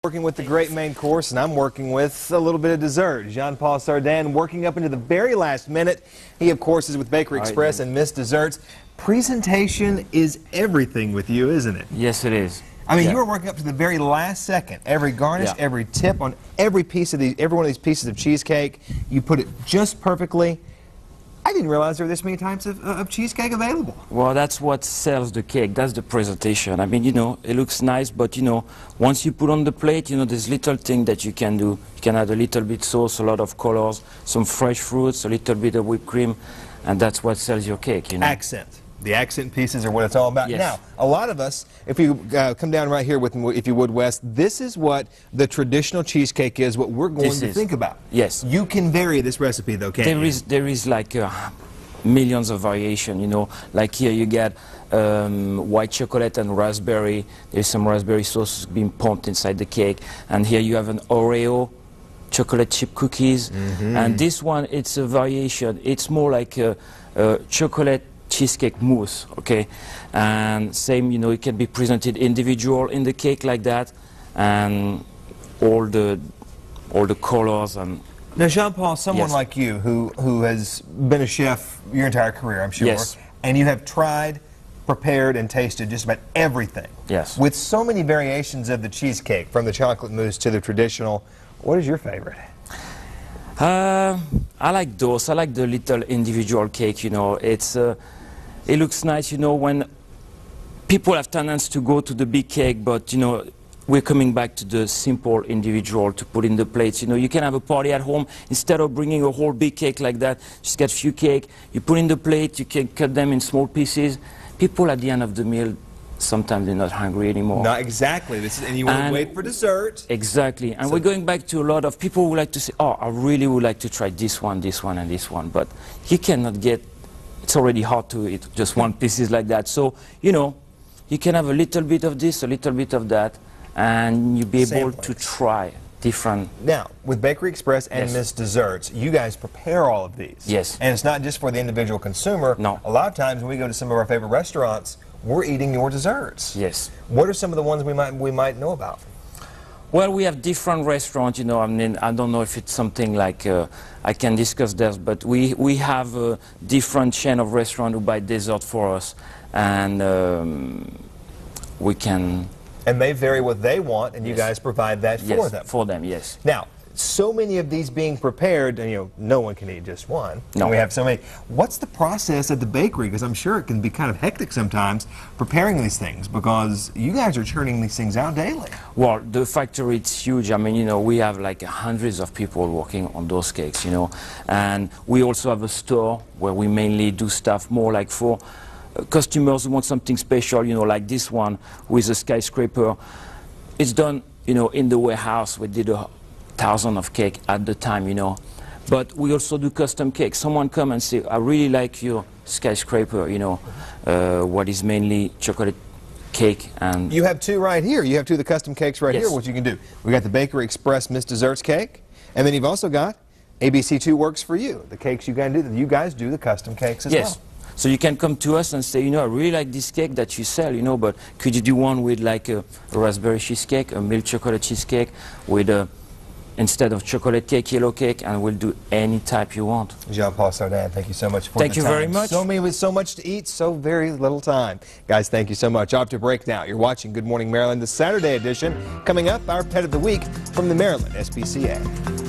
Working with the great main course, and I'm working with a little bit of dessert. Jean-Paul Sardin working up into the very last minute. He, of course, is with Bakery Express and Miss Desserts. Presentation is everything with you, isn't it? Yes, it is. I mean, you were working up to the very last second. Every garnish, every tip on every piece of every one of these pieces of cheesecake, you put it just perfectly. I didn't realize there were this many types of cheesecake available. Well, that's what sells the cake. That's the presentation. I mean, you know, it looks nice, but, you know, once you put on the plate, you know, there's little thing that you can do. You can add a little bit sauce, a lot of colors, some fresh fruits, a little bit of whipped cream, and that's what sells your cake, you know. Accent. The accent pieces are what it's all about. Yes. Now, a lot of us, if you come down right here with me, if you would, Wes, this is what the traditional cheesecake is, what we're going to think about. Yes. You can vary this recipe, though, can't you? There is like millions of variation, you know. Like here you get white chocolate and raspberry. There's some raspberry sauce being pumped inside the cake. And here you have an Oreo chocolate chip cookies. And this one, it's a variation. It's more like a chocolate cheesecake mousse, okay? And same, you know, it can be presented individual in the cake like that, and all the colors. And now, Jean-Paul, someone like you who has been a chef your entire career, I'm sure, and you have tried, prepared, and tasted just about everything. Yes. With so many variations of the cheesecake, from the chocolate mousse to the traditional, what is your favorite? I like those. I like the little individual cake, you know. It looks nice, you know, when people have tendency to go to the big cake, but, you know, we're coming back to the simple individual to put in the plates. You know, you can have a party at home. Instead of bringing a whole big cake like that, just get a few cake, you put in the plate, you can cut them in small pieces. People at the end of the meal, sometimes they're not hungry anymore. Not exactly. And you want to wait for dessert. Exactly. And we're going back to a lot of people who like to say, oh, I really would like to try this one, and this one. But you cannot get, it's already hard to eat just one pieces like that. So, you know, you can have a little bit of this, a little bit of that, and you'll be able to try different. Now, with Bakery Express and Miss Desserts, you guys prepare all of these. Yes. And it's not just for the individual consumer. No. A lot of times when we go to some of our favorite restaurants, we're eating your desserts. Yes. What are some of the ones we might know about? Well, we have different restaurants, you know. I mean, I don't know if it's something like I can discuss this, but we have a different chain of restaurants who buy dessert for us, and we can. And they vary what they want, and you guys provide that for them. For them, yes. Now, so many of these being prepared, and, you know, no one can eat just one. No. And we have so many. What's the process at the bakery? Because I'm sure it can be kind of hectic sometimes preparing these things, because you guys are churning these things out daily. Well, the factory, it's huge. I mean, you know, we have like hundreds of people working on those cakes, you know. And we also have a store where we mainly do stuff more like for customers who want something special, you know, like this one with a skyscraper. It's done, you know, in the warehouse. We did 1,000 of cake at the time, you know. But we also do custom cake. Someone come and say, I really like your skyscraper, you know, what is mainly chocolate cake. And you have two right here. You have two of the custom cakes right here, what you can do. We got the Bakery Express Miss Desserts cake, and then you've also got ABC2 Works for You, the cakes you guys do the custom cakes as well. So you can come to us and say, you know, I really like this cake that you sell, you know, but could you do one with like a raspberry cheesecake, a milk chocolate cheesecake, with instead of chocolate cake, yellow cake, and we'll do any type you want. Jean-Paul Sardin, thank you so much for the time. Thank you very much. With so much to eat, so very little time. Guys, thank you so much. Off to break now. You're watching Good Morning Maryland, the Saturday edition. Coming up, our Pet of the Week from the Maryland SPCA.